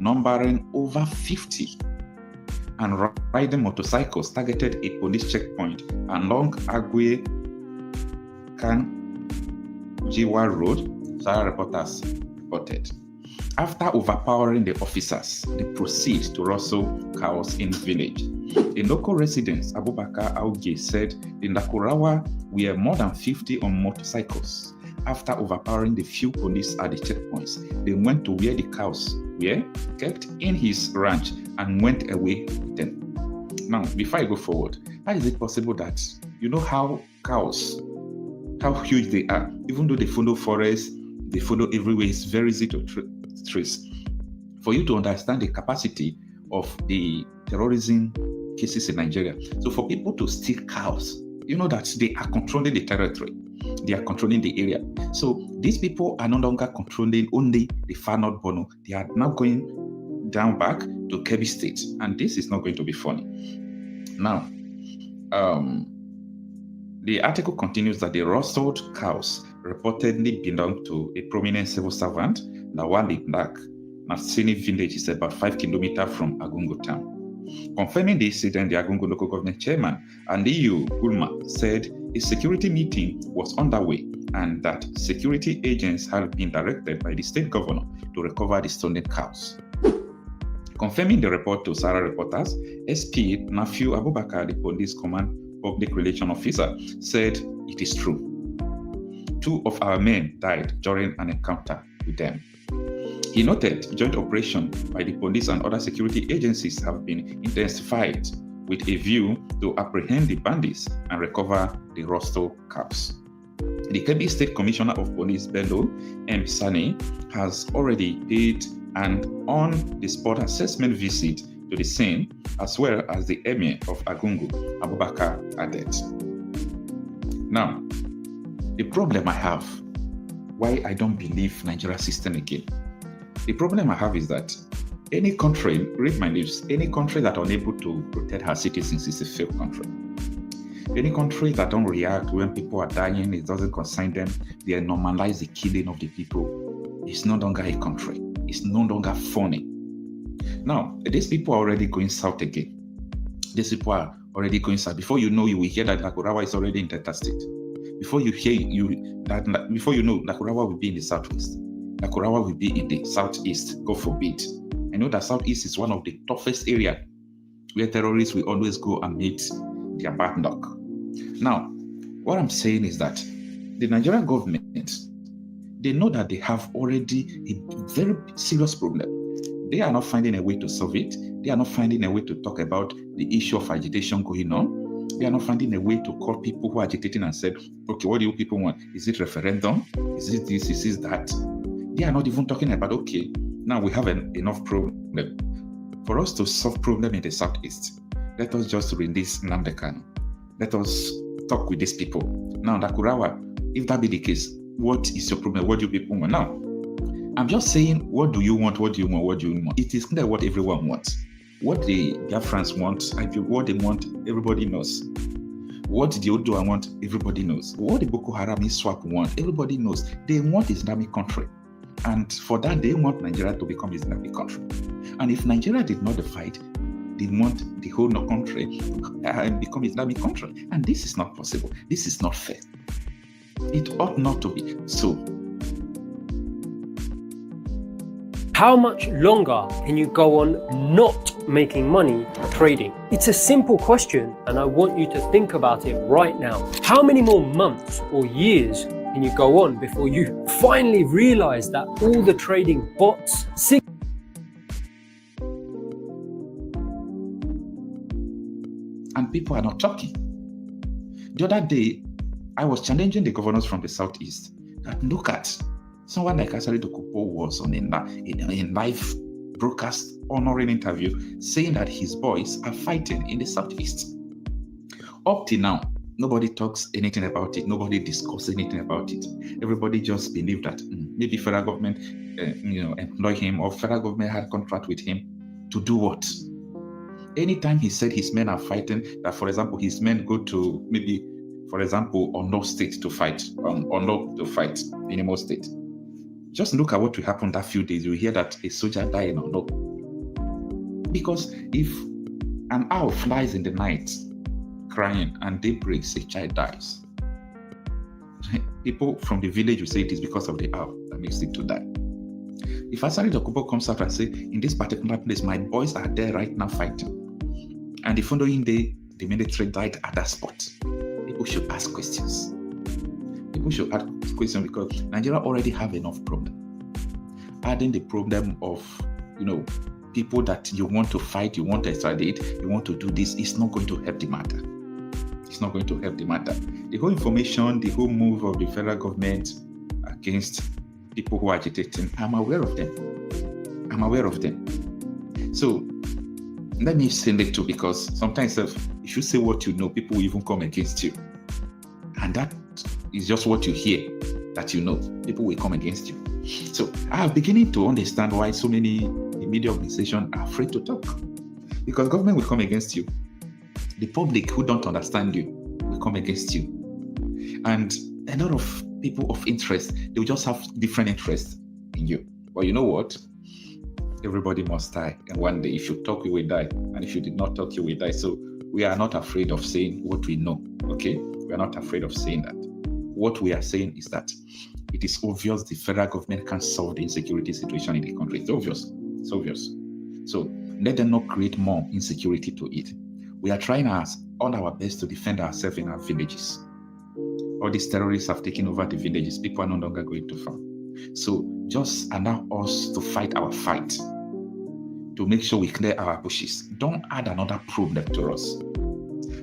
numbering over 50, and riding motorcycles targeted a police checkpoint along Agwe Kanjiwa Road, Sahara reporters reported. After overpowering the officers, they proceed to rustle cows in village. A local resident, Abubakar Auge, said in Nakurawa were more than 50 on motorcycles. After overpowering the few police at the checkpoints, they went to where the cows were kept in his ranch and went away with them. Now, before I go forward, how is it possible that you know how cows, how huge they are, even though they follow forests, they follow everywhere, it's very easy to trace. For you to understand the capacity of the terrorism cases in Nigeria. So for people to steal cows, you know that they are controlling the territory. They are controlling the area. So these people are no longer controlling only the far north Borno. They are now going down back to Kebbi State. And this is not going to be funny. Now, the article continues that the rustled cows reportedly belong to a prominent civil servant, Nawali Black. Nasini village is about 5 kilometers from Agungu town. Confirming the incident, the Agungu local government chairman, Aliyu Gulma, said a security meeting was underway and that security agents had been directed by the state governor to recover the stolen cows. Confirming the report to Sahara reporters, SP Nafiu Abubakar, the police command public relations officer, said it is true. 2 of our men died during an encounter with them. He noted joint operation by the police and other security agencies have been intensified with a view to apprehend the bandits and recover the rustled cows. The Kebbi State Commissioner of Police, Bello M. Sani, has already paid an on-the-spot assessment visit to the scene, as well as the Emir of Agungu, Abubakar Adet. Now, the problem I have, why I don't believe Nigeria system again. The problem I have is that any country, read my lips, any country that are unable to protect her citizens is a failed country. Any country that don't react when people are dying, it doesn't concern them, they normalize the killing of the people, it's no longer a country. It's no longer funny. Now, these people are already going south again. These people are already going south. Before you know, you will hear that Nakurawa is already in Delta State. Before you know, Nakurawa will be in the southwest. Nakurawa will be in the southeast, God forbid. I know that southeast is one of the toughest areas where terrorists will always go and meet their bad luck. Now, what I'm saying is that the Nigerian government, they know that they have already a very serious problem. They are not finding a way to solve it. They are not finding a way to talk about the issue of agitation going on. They are not finding a way to call people who are agitating and said, okay, what do you people want? Is it referendum? Is it this? Is it that? They are not even talking about, okay, now we have enough problem. For us to solve problem in the southeast, let us just release Nnamdi Kanu. Let us talk with these people. Now, Nakurawa, if that be the case, what is your problem? What do you people want? Now, I'm just saying, what do you want? What do you want? What do you want? It is clear what everyone wants. What the Biafrans want, what they want, everybody knows. What the Oduah want, everybody knows. What the Boko Haram ISWAP want, everybody knows. They want Islamic country. And for that, they want Nigeria to become Islamic country. And if Nigeria did not fight, they want the whole country to become Islamic country. And this is not possible. This is not fair. It ought not to be so. How much longer can you go on not making money trading? It's a simple question, and I want you to think about it right now. How many more months or years can you go on before you finally realize that all the trading bots, and people are not talking? The other day, I was challenging the governors from the southeast that look at someone like Asari Dokupo was on a live broadcast honoring interview saying that his boys are fighting in the southeast. Up till now, nobody talks anything about it. Nobody discusses anything about it. Everybody just believe that maybe federal government, employ him, or federal government had contract with him to do what? Anytime he said his men are fighting, that for example his men go to maybe, for example, Ondo State to fight, in Imo State. Just look at what will happen that few days. You hear that a soldier died in Ondo. Because if an owl flies in the night crying and day breaks, a child dies, people from the village will say it is because of the owl that makes it to die. If Asari Dokubo comes out and say, in this particular place, my boys are there right now fighting, and the following day, the military died at that spot, people should ask questions. People should ask questions because Nigeria already have enough problem. Adding the problem of, people that you want to fight, you want to extradite, you want to do this, is not going to help the matter. It's not going to help the matter. The whole information, the whole move of the federal government against people who are agitating, I'm aware of them. So let me say that too, because sometimes if you say what you know, people will even come against you. And that is just what you hear, that people will come against you. So I'm beginning to understand why so many media organizations are afraid to talk. Because government will come against you. The public who don't understand you will come against you. And a lot of people of interest, they will just have different interests in you. But you know what? Everybody must die. And one day, if you talk, you will die. And if you did not talk, you will die. So we are not afraid of saying what we know. Okay? We are not afraid of saying that. What we are saying is that it is obvious the federal government can't solve the insecurity situation in the country. It's obvious. It's obvious. So let them not create more insecurity to it. We are trying all our best to defend ourselves in our villages. All these terrorists have taken over the villages. People are no longer going to farm. So just allow us to fight our fight, to make sure we clear our bushes. Don't add another problem to us.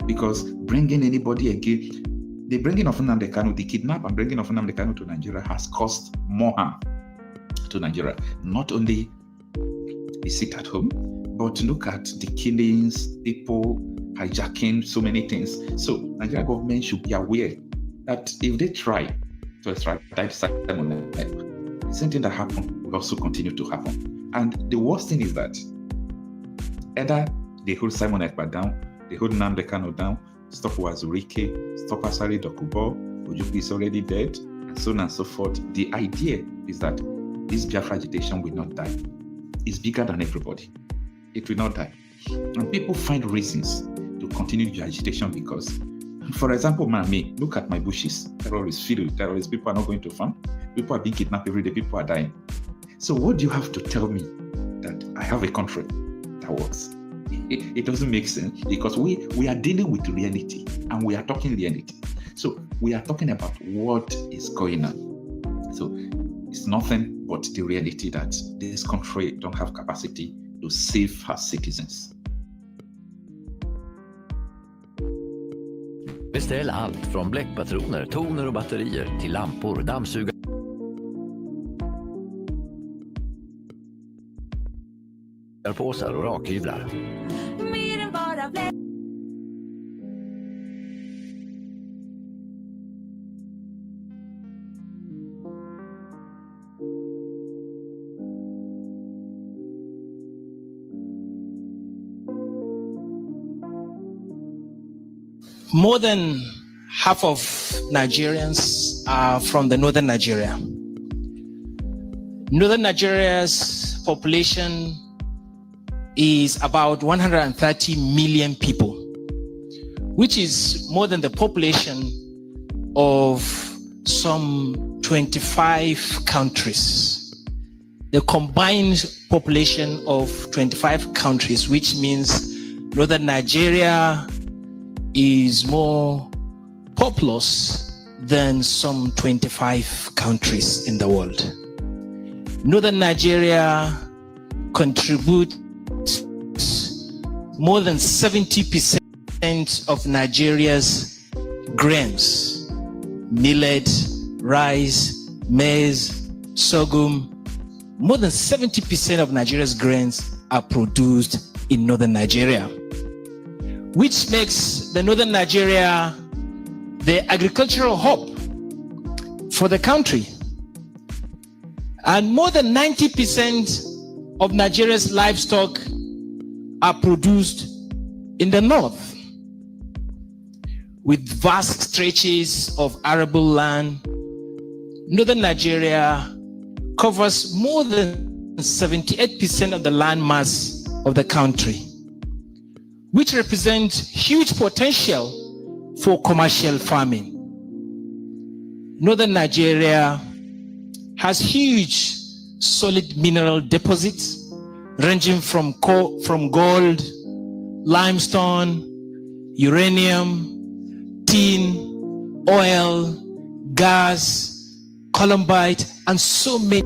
Because bringing anybody again, the bringing of Nnamdi Kanu, the kidnap and bringing of Nnamdi Kanu to Nigeria has caused more harm to Nigeria. Not only the sit at home, but look at the killings, people hijacking, so many things. So Nigeria government should be aware that if they try to extradite Simon Ekpa, the same thing that happened will also continue to happen. And the worst thing is that either they hold Simon Ekpa down, they hold Nnamdi Kanu down, stop Wazirike, stop Asari Dokubo, Ojukwu is already dead, and so on and so forth. The idea is that this Biafra agitation will not die. It's bigger than everybody. It will not die. And people find reasons to continue the agitation because, for example, me, look at my bushes. Terrorists, filled with terrorists. People are not going to farm. People are being kidnapped every day. People are dying. So what do you have to tell me that I have a country that works? It doesn't make sense because we are dealing with reality and we are talking reality. So we are talking about what is going on. So it's nothing but the reality that this country don't have capacity to save her citizens. Beställ allt från bläckpatroner, toner och batterier till lampor, dammsugarpåsar och rakhyvlar. Mer än bara More than half of Nigerians are from the northern Nigeria. Northern Nigeria's population is about 130 million people, which is more than the population of some 25 countries. The combined population of 25 countries, which means northern Nigeria is more populous than some 25 countries in the world. Northern Nigeria contributes more than 70% of Nigeria's grains, millet, rice, maize, sorghum. More than 70% of Nigeria's grains are produced in northern Nigeria, which makes the northern Nigeria the agricultural hub for the country. And more than 90% of Nigeria's livestock are produced in the north, with vast stretches of arable land. Northern Nigeria covers more than 78% of the land mass of the country, which represent huge potential for commercial farming. Northern Nigeria has huge solid mineral deposits ranging from gold, limestone, uranium, tin, oil, gas, columbite, and so many.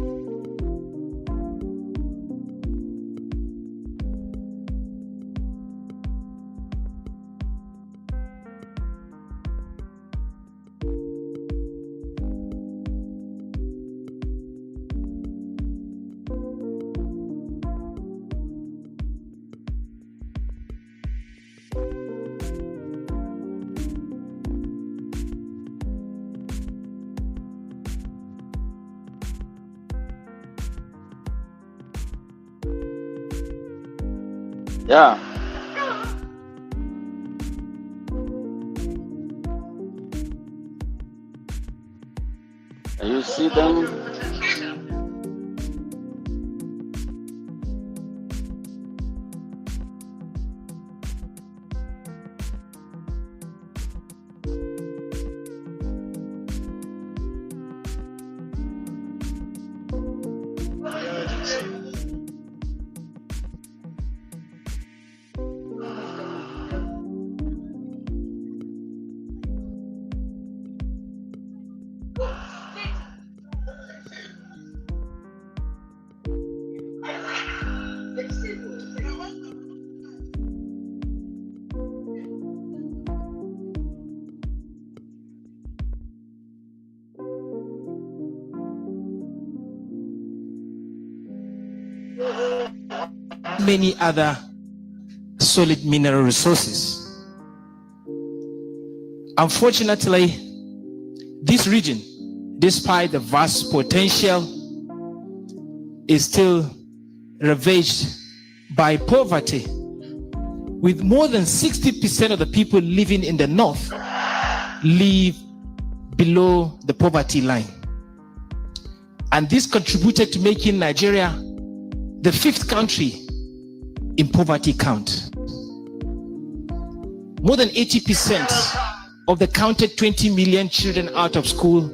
Yeah. Can you see them? Many other solid mineral resources. Unfortunately, this region, despite the vast potential, is still ravaged by poverty, with more than 60% of the people living in the north live below the poverty line. And this contributed to making Nigeria the 5th country in poverty count. More than 80% of the counted 20 million children out of school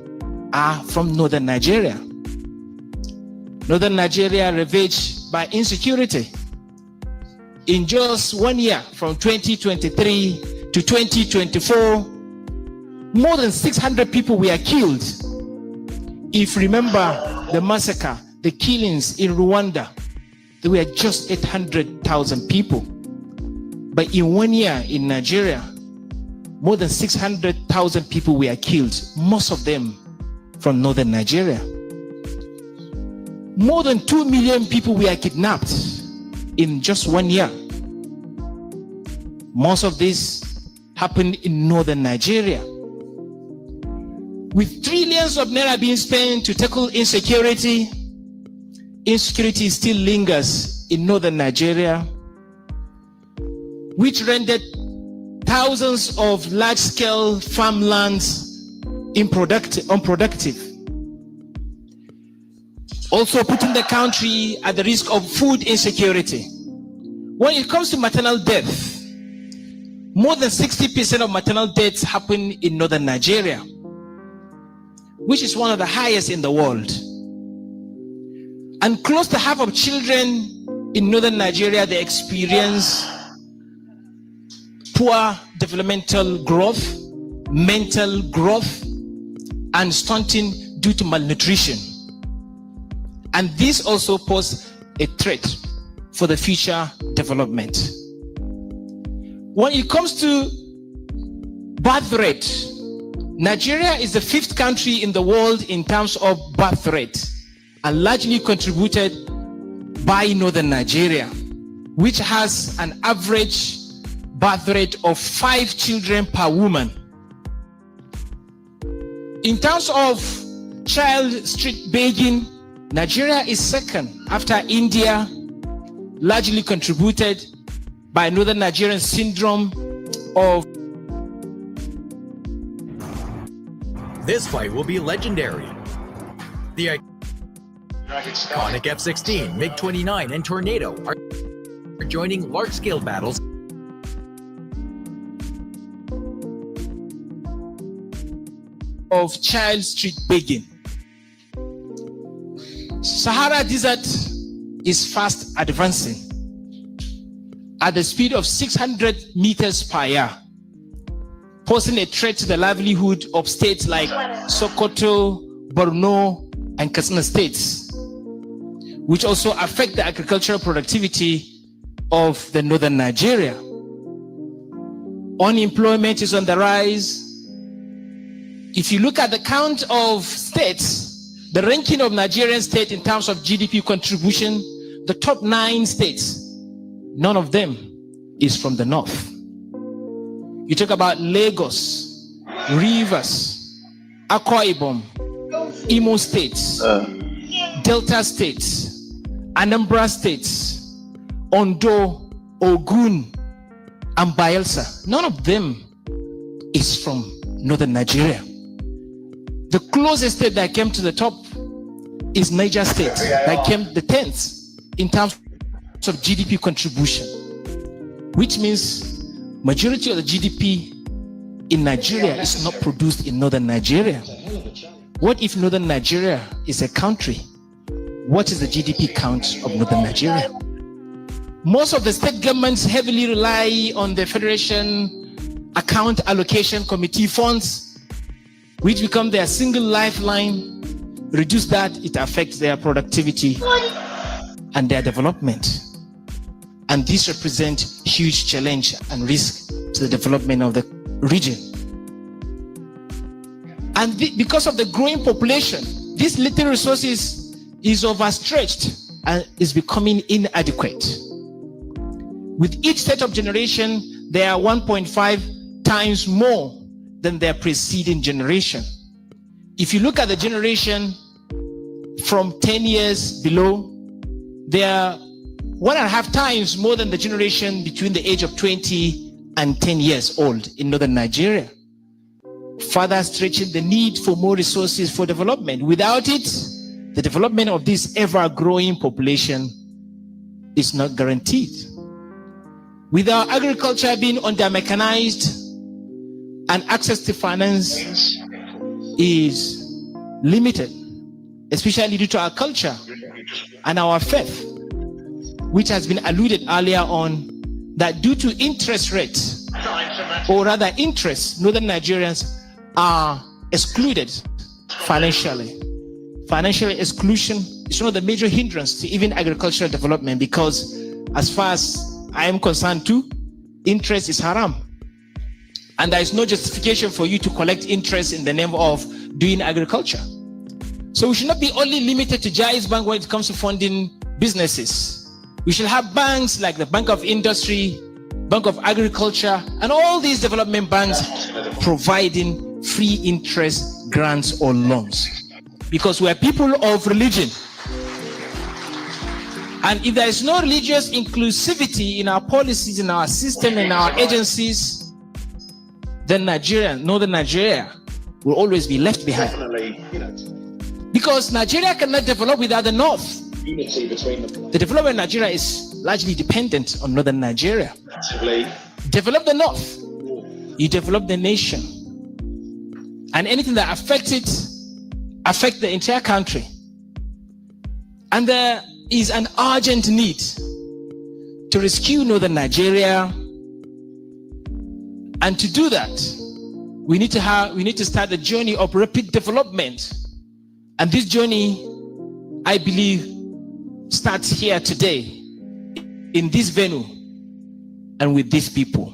are from northern Nigeria. Northern Nigeria ravaged by insecurity. In just 1 year, from 2023 to 2024, more than 600 people were killed. If you remember the massacre, the killings in Rwanda, there were just 800,000 people. But in 1 year in Nigeria, more than 600,000 people were killed, most of them from northern Nigeria. More than 2 million people were kidnapped in just 1 year. Most of this happened in northern Nigeria. With trillions of naira being spent to tackle insecurity, insecurity still lingers in northern Nigeria, which rendered thousands of large-scale farmlands unproductive. Also putting the country at the risk of food insecurity. When it comes to maternal death, more than 60% of maternal deaths happen in northern Nigeria, which is one of the highest in the world. And close to half of children in northern Nigeria, they experience poor developmental growth, mental growth, and stunting due to malnutrition. And this also poses a threat for the future development. When it comes to birth rate, Nigeria is the 5th country in the world in terms of birth rate, and largely contributed by northern Nigeria, which has an average birth rate of 5 children per woman. In terms of child street begging, Nigeria is second after India, largely contributed by northern Nigerian syndrome of. This fight will be legendary. The iconic F-16, MiG-29, and Tornado are are joining large-scale battles of child street begging. Sahara Desert is fast advancing at the speed of 600 meters per year, posing a threat to the livelihood of states like Sokoto, Borno, and Katsina states, which also affect the agricultural productivity of the northern Nigeria. Unemployment is on the rise. If you look at the count of states, the ranking of Nigerian states in terms of GDP contribution, the top 9 states, none of them is from the north. You talk about Lagos, Rivers, Akwa Ibom, Imo states, Delta states, Anambra states, Ondo, Ogun, and Bayelsa. None of them is from northern Nigeria. The closest state that came to the top is Niger State, that came the 10th in terms of GDP contribution, which means majority of the GDP in Nigeria is not produced in northern Nigeria. What if northern Nigeria is a country? What is the GDP count of northern Nigeria? Most of the state governments heavily rely on the Federation Account Allocation Committee funds, which become their single lifeline. Reduce that, it affects their productivity and their development. And this represents huge challenge and risk to the development of the region. And because of the growing population, this little resources is overstretched and is becoming inadequate. With each set of generation, they are 1.5 times more than their preceding generation. If you look at the generation from 10 years below, they are 1.5 times more than the generation between the age of 20 and 10 years old in northern Nigeria, further stretching the need for more resources for development. Without it, the development of this ever-growing population is not guaranteed. With our agriculture being under-mechanized and access to finance is limited, especially due to our culture and our faith, which has been alluded earlier on, that due to interest rates, or rather interest, northern Nigerians are excluded financially. Financial exclusion is one of the major hindrances to even agricultural development, because as far as I am concerned too, interest is haram. And there is no justification for you to collect interest in the name of doing agriculture. So we should not be only limited to Jaiz Bank when it comes to funding businesses. We should have banks like the Bank of Industry, Bank of Agriculture, and all these development banks providing free interest grants or loans. Because we are people of religion. And if there is no religious inclusivity in our policies, in our system, in our agencies, then Nigeria, northern Nigeria, will always be left behind. Because Nigeria cannot develop without the north. Unity between them. The development of Nigeria is largely dependent on northern Nigeria. Develop the north, you develop the nation. And anything that affects it, affects the entire country. And there is an urgent need to rescue northern Nigeria. And to do that, we need to start the journey of rapid development. And this journey, I believe, starts here today, in this venue, and with these people.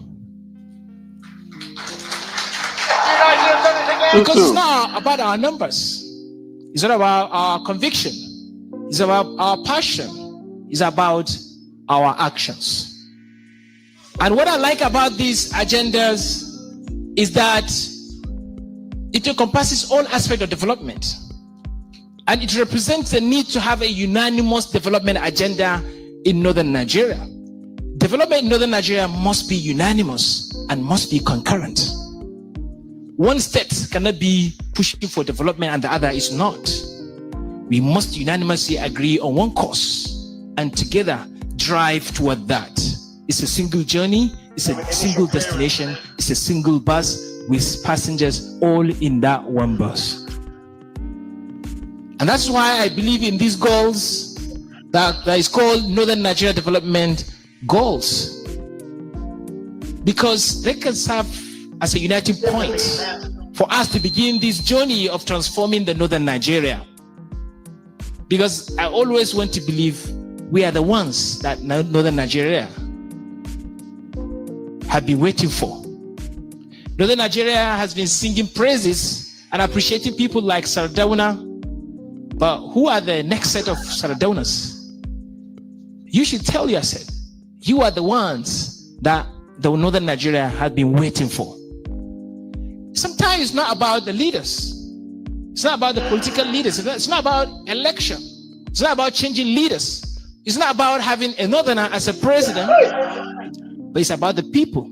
Because it's not about our numbers. It's not about our conviction. It's about our passion. It's about our actions. And what I like about these agendas is that it encompasses all aspects of development. And it represents the need to have a unanimous development agenda in northern Nigeria. Development in northern Nigeria must be unanimous and must be concurrent. One state cannot be pushing for development and the other is not. We must unanimously agree on one course and together drive toward that. It's a single journey, it's a single destination, it's a single bus with passengers all in that one bus. And that's why I believe in these goals that is called Northern Nigeria Development Goals, because they can serve as a uniting point for us to begin this journey of transforming the Northern Nigeria. Because I always want to believe we are the ones that Northern Nigeria have been waiting for. Northern Nigeria has been singing praises and appreciating people like Sardauna, but who are the next set of Sardaunas? You should tell yourself, you are the ones that the Northern Nigeria has been waiting for. Sometimes it's not about the leaders. It's not about the political leaders. It's not about election. It's not about changing leaders. It's not about having a Northerner as a president, but it's about the people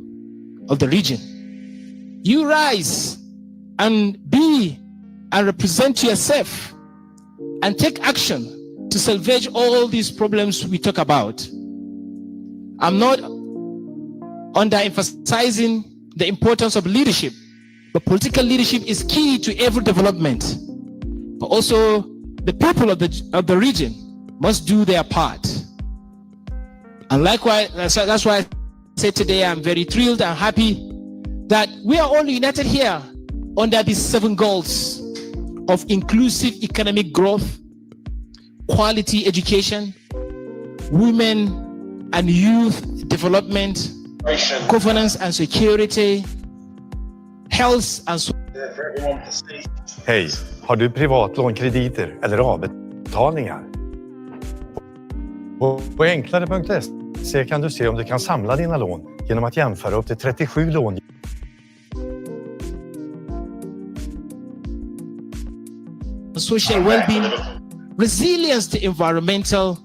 of the region. You rise and be and represent yourself and take action to salvage all these problems we talk about. I'm not underemphasizing the importance of leadership, but political leadership is key to every development. But also the people of the region must do their part. And likewise, that's why I say today I'm very thrilled and happy that we are all united here under these 7 goals of inclusive economic growth, quality education, women and youth development, governance and security, health and Hej, har du privatlån, krediter eller avbetalningar? På enklare.se kan du se om du kan samla dina lån genom att jämföra upp till 37 lån. Social well-being, resilience to environmental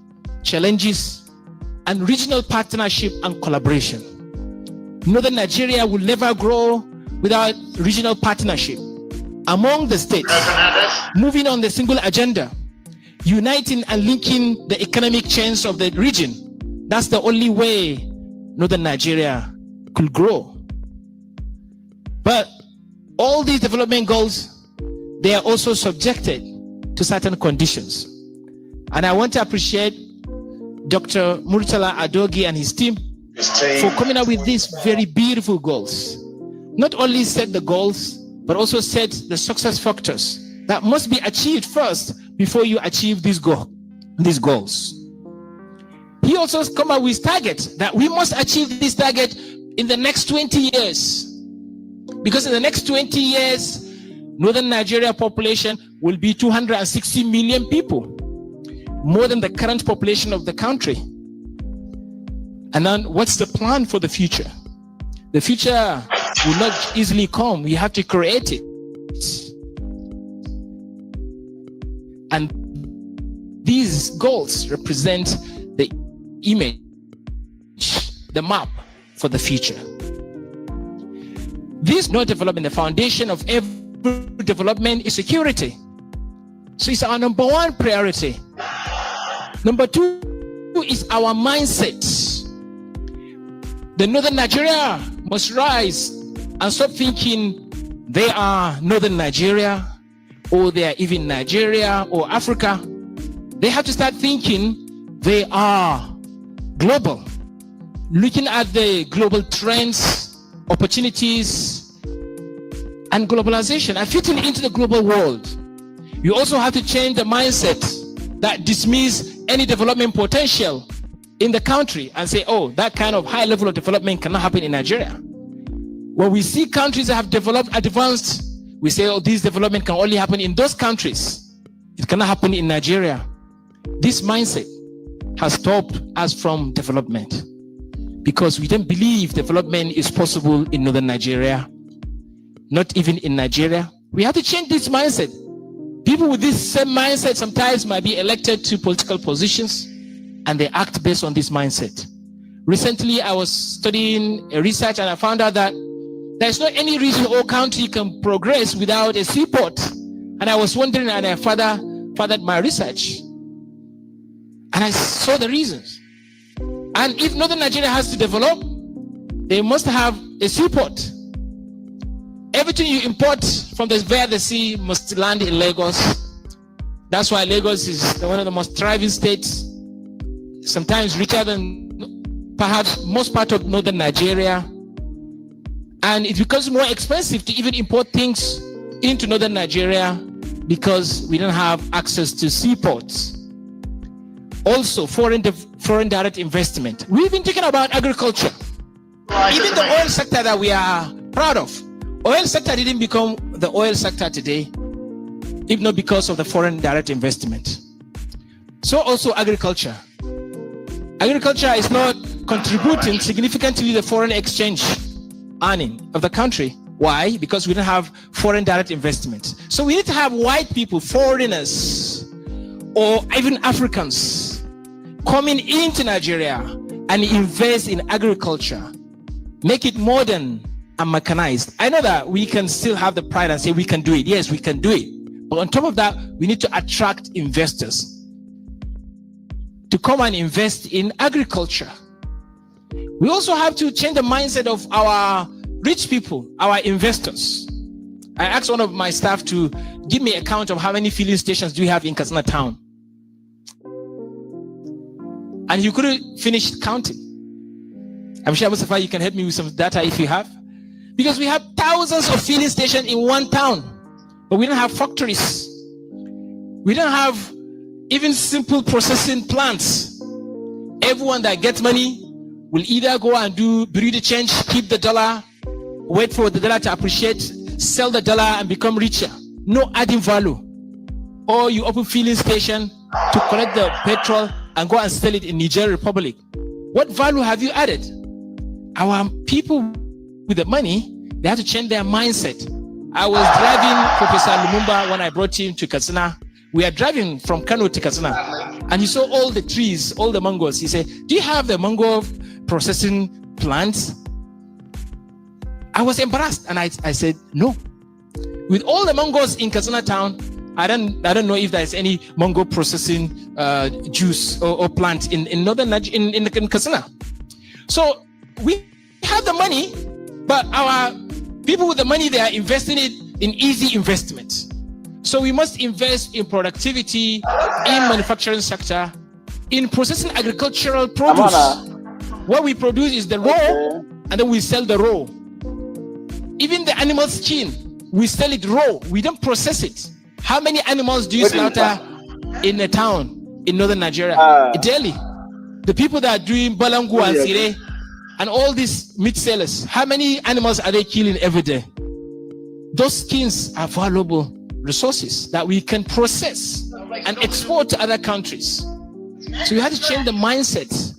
challenges, and regional partnership and collaboration. Northern Nigeria will never grow without regional partnership among the states, moving on the single agenda, uniting and linking the economic chains of the region. That's the only way Northern Nigeria could grow. But all these development goals, they are also subjected to certain conditions. And I want to appreciate Dr. Murtala Adogi and his team for coming up with these very beautiful goals. Not only set the goals, but also set the success factors that must be achieved first before you achieve these goals. He also has come up with targets that we must achieve this target in the next 20 years. Because in the next 20 years, Northern Nigeria population will be 260 million people, more than the current population of the country. And then what's the plan for the future? The future will not easily come. We have to create it. And these goals represent the image, the map for the future. This not development, the foundation of every development is security. So it's our number 1 priority. Number 2 is our mindset. The Northern Nigeria must rise and stop thinking they are Northern Nigeria, or they are even Nigeria or Africa. They have to start thinking they are global, looking at the global trends, opportunities, and globalization, and fitting into the global world. You also have to change the mindset that dismiss any development potential in the country and say, oh, that kind of high level of development cannot happen in Nigeria. When we see countries that have developed, advanced, we say, oh, this development can only happen in those countries. It cannot happen in Nigeria. This mindset has stopped us from development because we don't believe development is possible in Northern Nigeria, not even in Nigeria. We have to change this mindset. People with this same mindset sometimes might be elected to political positions and they act based on this mindset. Recently, I was studying a research and I found out that there's not any region or country can progress without a seaport. And I was wondering, and I fathered my research. And I saw the reasons. And if Northern Nigeria has to develop, they must have a seaport. Everything you import from via the sea must land in Lagos. That's why Lagos is one of the most thriving states, sometimes richer than perhaps most part of Northern Nigeria. And it becomes more expensive to even import things into Northern Nigeria because we don't have access to seaports. Also, foreign direct investment. We've been talking about agriculture. Even the oil sector that we are proud of. Oil sector didn't become the oil sector today, if not because of the foreign direct investment. So also agriculture. Agriculture is not contributing significantly to the foreign exchange earning of the country. Why? Because we don't have foreign direct investment. So we need to have white people, foreigners, or even Africans coming into Nigeria and invest in agriculture. Make it modern and mechanized. I know that we can still have the pride and say we can do it. Yes, we can do it. But on top of that, we need to attract investors to come and invest in agriculture. We also have to change the mindset of our rich people, our investors. I asked one of my staff to give me a count of how many filling stations do we have in Katsina town. And he couldn't finish counting. I'm sure, Mustafa, you can help me with some data if you have. Because we have thousands of filling stations in one town, but we don't have factories. We don't have even simple processing plants. Everyone that gets money will either go and do bureau de change, keep the dollar, wait for the dollar to appreciate, sell the dollar and become richer. No adding value. Or you open filling station to collect the petrol and go and sell it in Niger Republic. What value have you added? Our people with the money, they have to change their mindset. I was driving Professor Lumumba when I brought him to Katsina. We are driving from Kano to Katsina, and he saw all the trees, all the mangoes. He said, "Do you have the mango processing plants?" I was embarrassed, and I said, "No." With all the mangoes in Katsina town, I don't know if there's any mango processing juice or plant in northern in Katsina. So we have the money, but our people with the money, they are investing it in easy investments. So we must invest in productivity, in manufacturing sector, in processing agricultural produce. What we produce is the raw, and then we sell the raw. Even the animal skin, we sell it raw. We don't process it. How many animals do you slaughter in a town in northern Nigeria? Daily. The people that are doing balangu and sire and all these meat sellers, how many animals are they killing every day? Those skins are valuable resources that we can process and export to other countries. So we have to change the mindset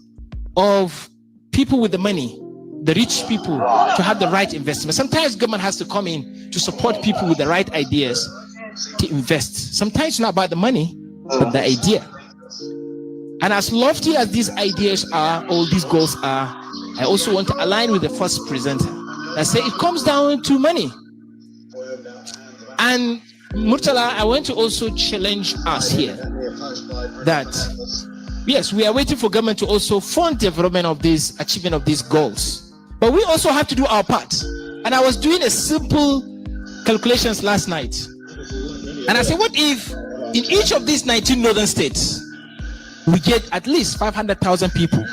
of people with the money, the rich people, to have the right investment. Sometimes government has to come in to support people with the right ideas to invest. Sometimes it's not about the money, but the idea. And as lofty as these ideas are, all these goals are, I also want to align with the first presenter that say it comes down to money. And Murtala, I want to also challenge us here that yes, we are waiting for government to also fund development of this achievement of these goals, but we also have to do our part. And I was doing a simple calculations last night, and I said, what if in each of these 19 northern states we get at least 500,000 people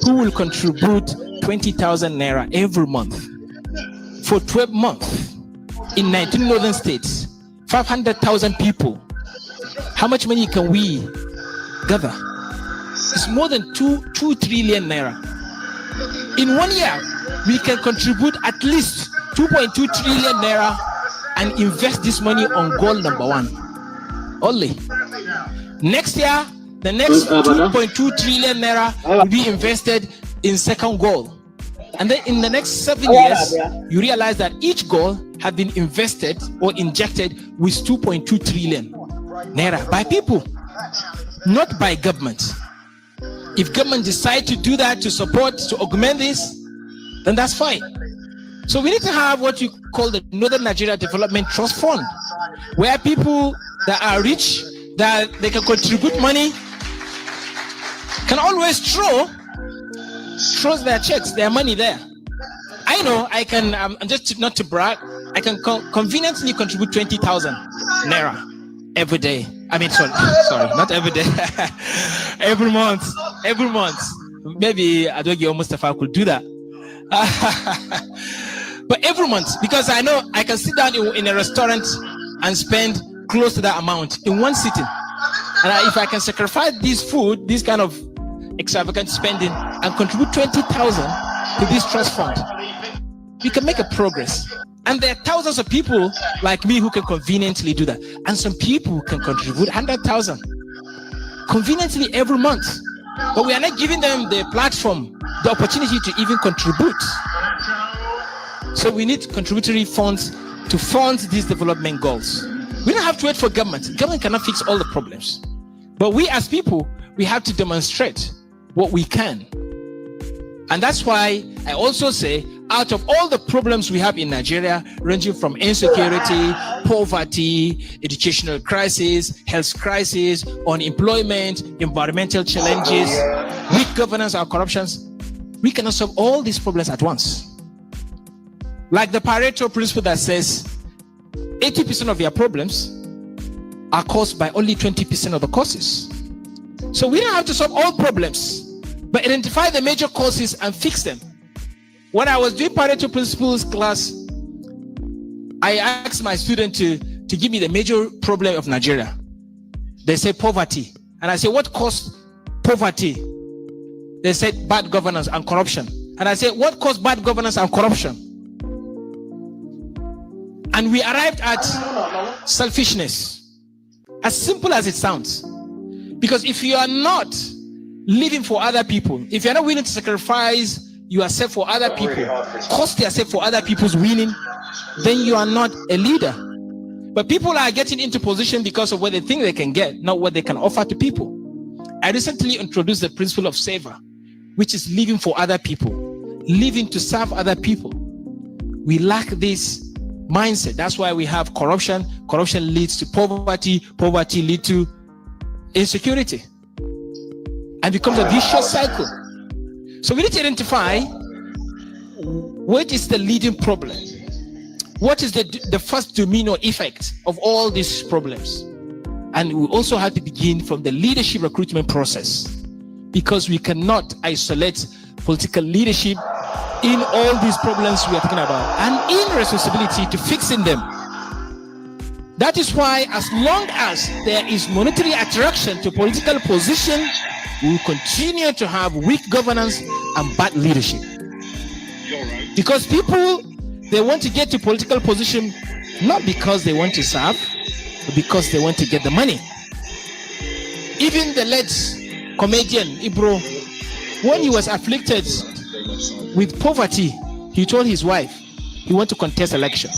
who will contribute 20,000 naira every month for 12 months in 19 northern states? 500,000 people. How much money can we gather? It's more than 2 trillion naira. In 1 year, we can contribute at least 2.2 trillion naira and invest this money on goal number 1 only. Next year, the next 2.2 trillion naira will be invested in second goal. And then in the next 7 years, you realize that each goal have been invested or injected with 2.2 trillion naira by people, not by government. If government decide to do that, to support, to augment this, then that's fine. So we need to have what you call the Northern Nigeria Development Trust Fund, where people that are rich, that they can contribute money, can always throw throws their checks, their money there. I know I can, just not to brag, I can conveniently contribute 20,000 naira every day. I mean, sorry, not every day. every month. Maybe Adogi Mustafa could do that. But every month, because I know I can sit down in a restaurant and spend close to that amount in one sitting. And if I can sacrifice this food, this kind of extravagant spending, and contribute 20,000 to this trust fund, we can make a progress. And there are thousands of people like me who can conveniently do that. And some people can contribute 100,000 conveniently every month. But we are not giving them the platform, the opportunity to even contribute. So we need contributory funds to fund these development goals. We don't have to wait for government. Government cannot fix all the problems. But we as people, we have to demonstrate what we can. And that's why I also say, out of all the problems we have in Nigeria, ranging from insecurity, poverty, educational crisis, health crisis, unemployment, environmental challenges, weak governance and corruptions, we cannot solve all these problems at once. Like the Pareto principle that says 80% of your problems are caused by only 20% of the causes. So we don't have to solve all problems, but identify the major causes and fix them. When I was doing Pareto Principles class, I asked my student to give me the major problem of Nigeria. They said poverty. And I said, what caused poverty? They said bad governance and corruption. And I said, what caused bad governance and corruption? And we arrived at selfishness. As simple as it sounds. Because if you are not living for other people, if you're not willing to sacrifice yourself for other people, cost yourself for other people's winning, then you are not a leader. But people are getting into position because of what they think they can get, not what they can offer to people. I recently introduced the principle of saver, which is living for other people, living to serve other people. We lack this mindset. That's why we have corruption. Corruption leads to poverty. Poverty leads to insecurity and becomes a vicious cycle. So we need to identify what is the leading problem. What is the first domino effect of all these problems? And we also have to begin from the leadership recruitment process, because we cannot isolate political leadership in all these problems we are talking about and in responsibility to fixing them. That is why, as long as there is monetary attraction to political position, we will continue to have weak governance and bad leadership. Because people, they want to get to political position not because they want to serve, but because they want to get the money. Even the late comedian Ibro, when he was afflicted with poverty, he told his wife he wants to contest election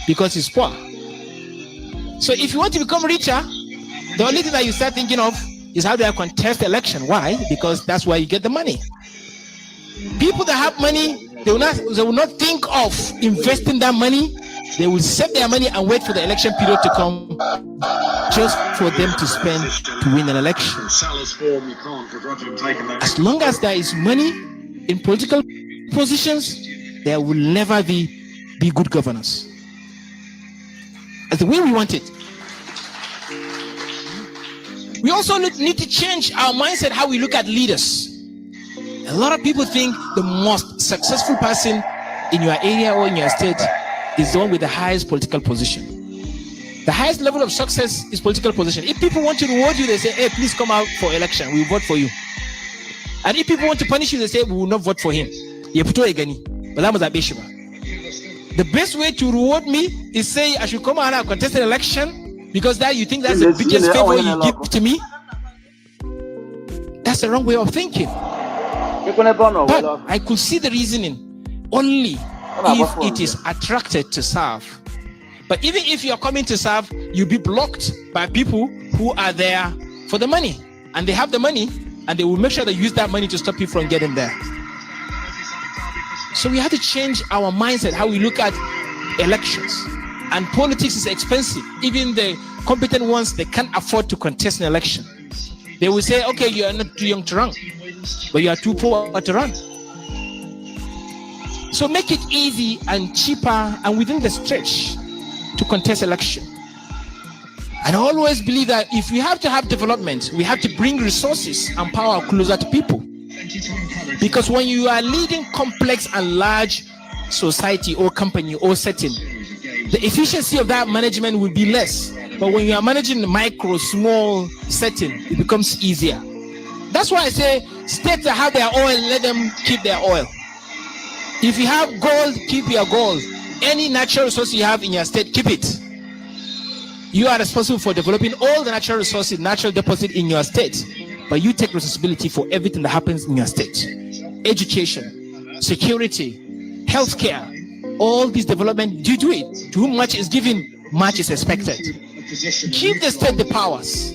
because he's poor. So if you want to become richer, the only thing that you start thinking of is how do I contest the election? Why? Because that's where you get the money. People that have money, they will not think of investing that money. They will save their money and wait for the election period to come just for them to spend to win an election. As long as there is money in political positions, there will never be good governance. As the way we want it. We also need to change our mindset, how we look at leaders. A lot of people think the most successful person in your area or in your state is the one with the highest political position. The highest level of success is political position. If people want to reward you, they say, hey, please come out for election. We will vote for you. And if people want to punish you, they say, we will not vote for him. The best way to reward me is say I should come out and contest an election because that you think that's the biggest favor you give to me. That's the wrong way of thinking. But I could see the reasoning only if it is attracted to serve. But even if you're coming to serve, you'll be blocked by people who are there for the money. And they have the money, and they will make sure they use that money to stop you from getting there. So we have to change our mindset, how we look at elections. And politics is expensive. Even the competent ones, they can't afford to contest an election. They will say, okay, you are not too young to run. but you are too poor to run. So make it easy and cheaper and within the stretch to contest election. And I always believe that if we have to have development, we have to bring resources and power closer to people. Because when you are leading complex and large society or company or setting, the efficiency of that management will be less. But when you are managing the micro, small setting, it becomes easier. That's why I say states that have their oil, let them keep their oil. If you have gold, keep your gold. Any natural resource you have in your state, keep it. You are responsible for developing all the natural resources, natural deposit in your state. But you take responsibility for everything that happens in your state. Education, security, healthcare, all this development, you do it. To whom much is given, much is expected. Give the state the powers.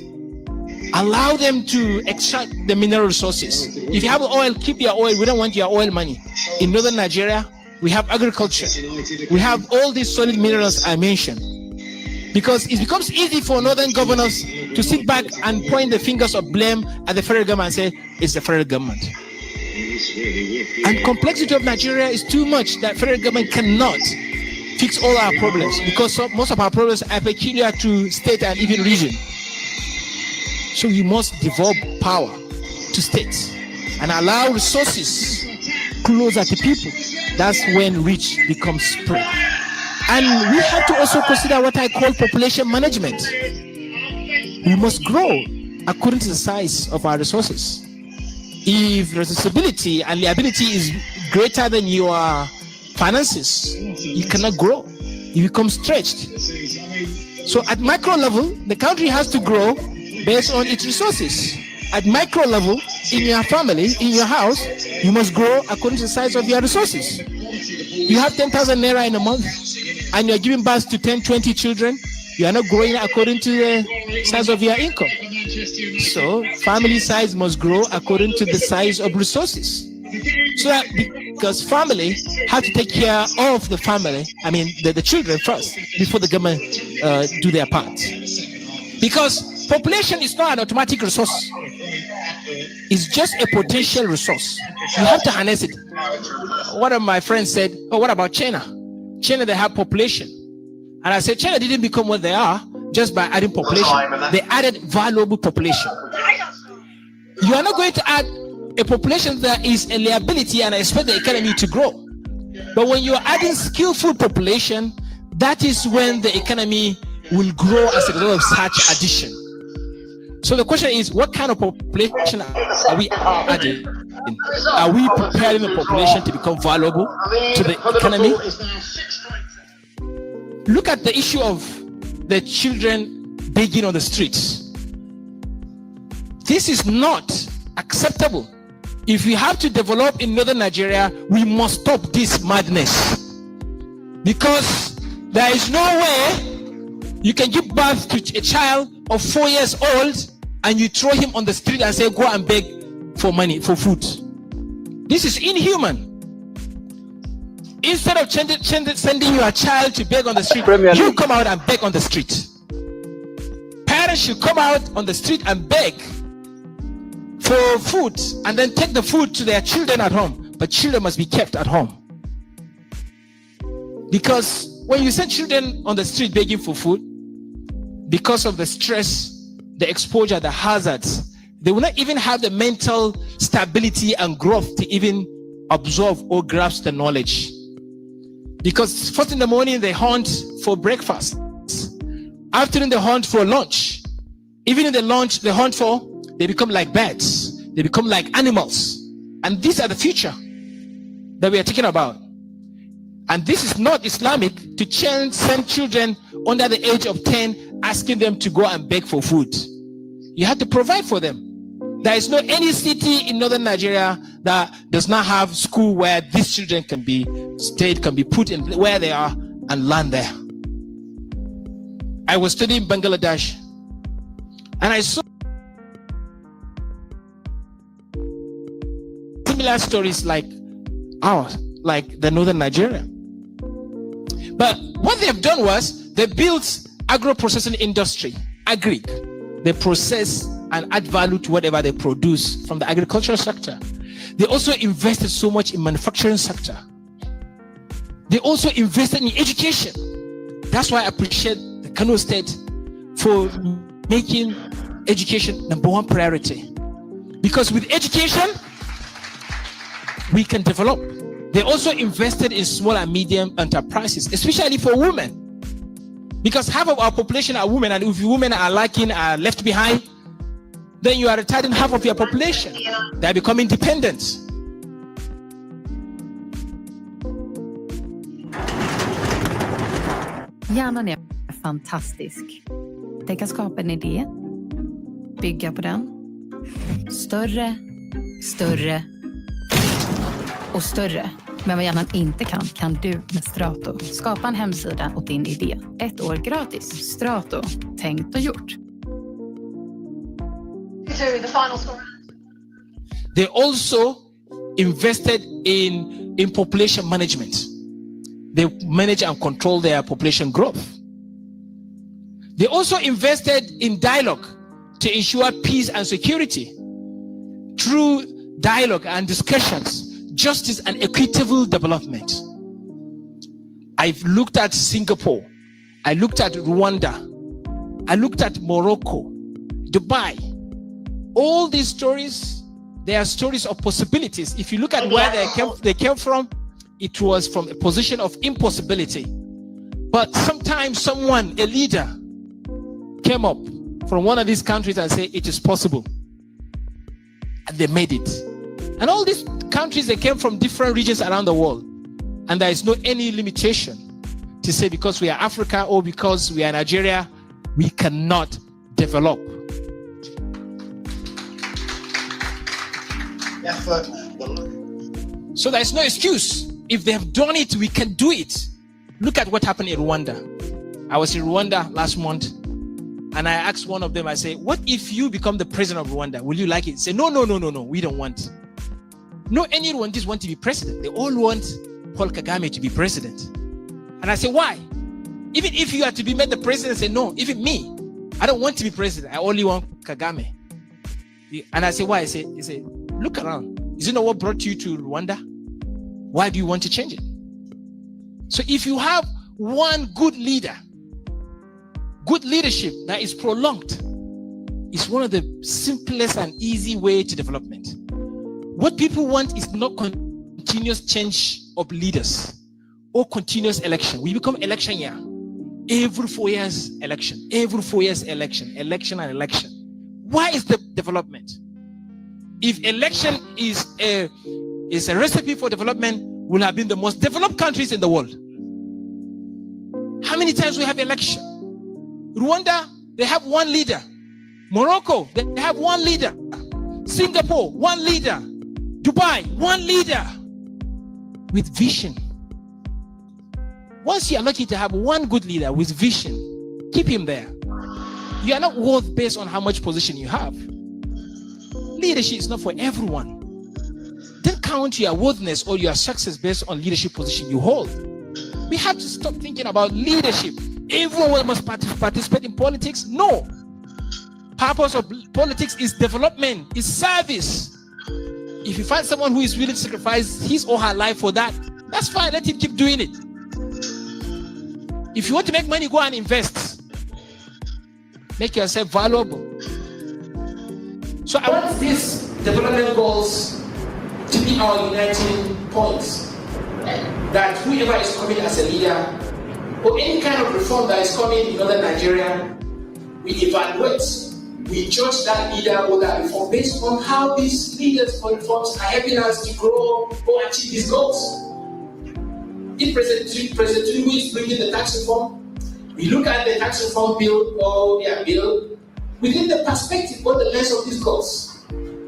Allow them to extract the mineral resources. If you have oil, keep your oil. We don't want your oil money. In northern Nigeria, we have agriculture. We have all these solid minerals I mentioned. Because it becomes easy for northern governors to sit back and point the fingers of blame at the federal government and say, it's the federal government. And complexity of Nigeria is too much that federal government cannot fix all our problems, because most of our problems are peculiar to state and even region. So we must devolve power to states and allow resources closer to people. That's when reach becomes spread. And we have to also consider what I call population management. We must grow according to the size of our resources. If responsibility and liability is greater than your finances, you cannot grow. You become stretched. So at micro level, the country has to grow based on its resources. At micro level, in your family, in your house, you must grow according to the size of your resources. You have 10,000 naira in a month, and you're giving birth to 10, 20 children. You are not growing according to the size of your income. So family size must grow according to the size of resources. So that because family have to take care of the family, I mean the children first, before the government do their part. Because population is not an automatic resource. It's just a potential resource. You have to harness it. One of my friends said, oh, what about China? China, they have population. And I said, China didn't become what they are just by adding population. They added valuable population. You are not going to add a population that is a liability and expect the economy to grow. But when you are adding skillful population, that is when the economy will grow as a result of such addition. So the question is, what kind of population are we adding? Are we preparing the population to become valuable to the economy? Look at the issue of the children begging on the streets. This is not acceptable. If we have to develop in northern Nigeria, we must stop this madness. Because there is no way you can give birth to a child of 4 years old and you throw him on the street and say, go and beg for money, for food. This is inhuman. Instead of sending your child to beg on the street, you come out and beg on the street. Parents should come out on the street and beg for food and then take the food to their children at home. But children must be kept at home. Because when you send children on the street begging for food, because of the stress, the exposure, the hazards, they will not even have the mental stability and growth to even absorb or grasp the knowledge. Because first in the morning, they hunt for breakfast. Afternoon, they hunt for lunch. Even in the lunch, they hunt for, they become like birds. They become like animals. And these are the future that we are talking about. And this is not Islamic to send children under the age of 10, asking them to go and beg for food. You have to provide for them. There is no any city in northern Nigeria that does not have school where these children can be stayed, can be put in where they are and learn there. I was studying Bangladesh and I saw similar stories like ours, like the northern Nigeria. But what they've done was they built agro-processing industry, agric. They process and add value to whatever they produce from the agricultural sector. They also invested so much in manufacturing sector. They also invested in education. That's why I appreciate the Kano State for making education #1 priority. Because with education, we can develop. They also invested in small and medium enterprises, especially for women. Because half of our population are women, and if women are left behind, then you are retarding half of your population. They are becoming dependent. Hjärnan är fantastisk. Den kan skapa en idé, bygga på den. Större, större och större. Men vad hjärnan inte kan du med Strato. Skapa en hemsida åt din idé. 1 år gratis. Strato. Tänkt och gjort. They also invested in population management. They manage and control their population growth. They also invested in dialogue to ensure peace and security. Through dialogue and discussions, justice and equitable development. I've looked at Singapore. I looked at Rwanda. I looked at Morocco, Dubai. All these stories, they are stories of possibilities. If you look at where they came from, it was from a position of impossibility. But sometimes someone, a leader, came up from one of these countries and said, it is possible. And they made it. And all these countries, they came from different regions around the world. And there is no any limitation to say because we are Africa or because we are Nigeria, we cannot develop. So there's no excuse. If they have done it, we can do it. Look at what happened in Rwanda. I was in Rwanda last month, and I asked one of them, I say, what if you become the president of Rwanda? Will you like it? Say, no, we don't want. No, any Rwandese want to be president. They all want Paul Kagame to be president. And I say, why? Even if you are to be made the president, say, no, even me, I don't want to be president. I only want Kagame. And I say, why? He say, look around. Is it not what brought you to Rwanda? Why do you want to change it? So if you have one good leader, good leadership that is prolonged, is one of the simplest and easy way to development. What people want is not continuous change of leaders or continuous election. We become election year. Every 4 years election. Every 4 years election. Election and election. Why is the development? If election is a recipe for development, we'll have been the most developed countries in the world. How many times we have election? Rwanda, they have one leader. Morocco, they have one leader. Singapore, one leader. Dubai, one leader with vision. Once you are lucky to have one good leader with vision, keep him there. You are not worth based on how much position you have. Leadership is not for everyone. Don't count your worthiness or your success based on leadership position you hold. We have to stop thinking about leadership. Everyone must participate in politics. No. Purpose of politics is development, is service. If you find someone who is willing to sacrifice his or her life for that, that's fine. Let him keep doing it. If you want to make money, go and invest. Make yourself valuable. So I want these development goals to be our uniting points. That whoever is coming as a leader, or any kind of reform that is coming in northern Nigeria, we evaluate, we judge that leader or that reform based on how these leaders or reforms are helping us to grow or achieve these goals. If President Tinubu is bringing the tax reform, we look at the tax reform bill or their bill within the perspective or the lens of these goals.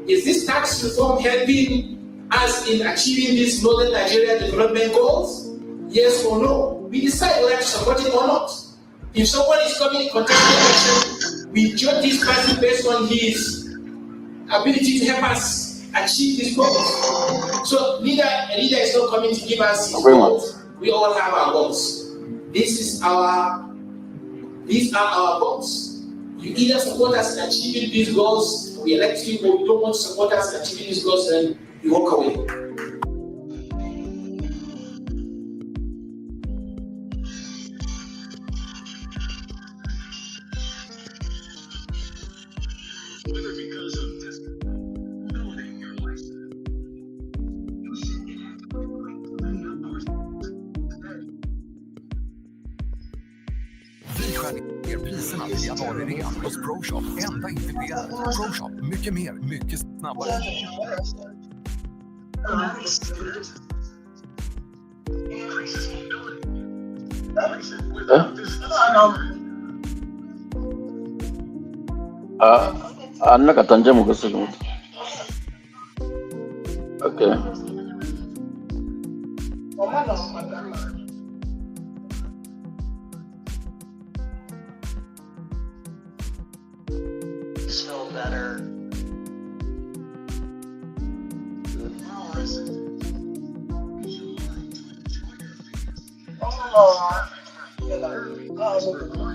Is this tax reform helping us in achieving these northern Nigeria development goals? Yes or no? We decide whether to support it or not. If someone is coming in contested election, we judge this person based on his ability to help us achieve these goals. So a leader is not coming to give us his goals. We all have our goals. These are our goals. You either support us in achieving these goals, we elect you, or you don't want to support us in achieving these goals, then you walk away. Vi skär ner priserna i januari redan hos ProShop. Ända in till PR. ProShop, mycket mer, mycket snabbare. أنا كتنجم وكسر. Okay. Feel better. Oh,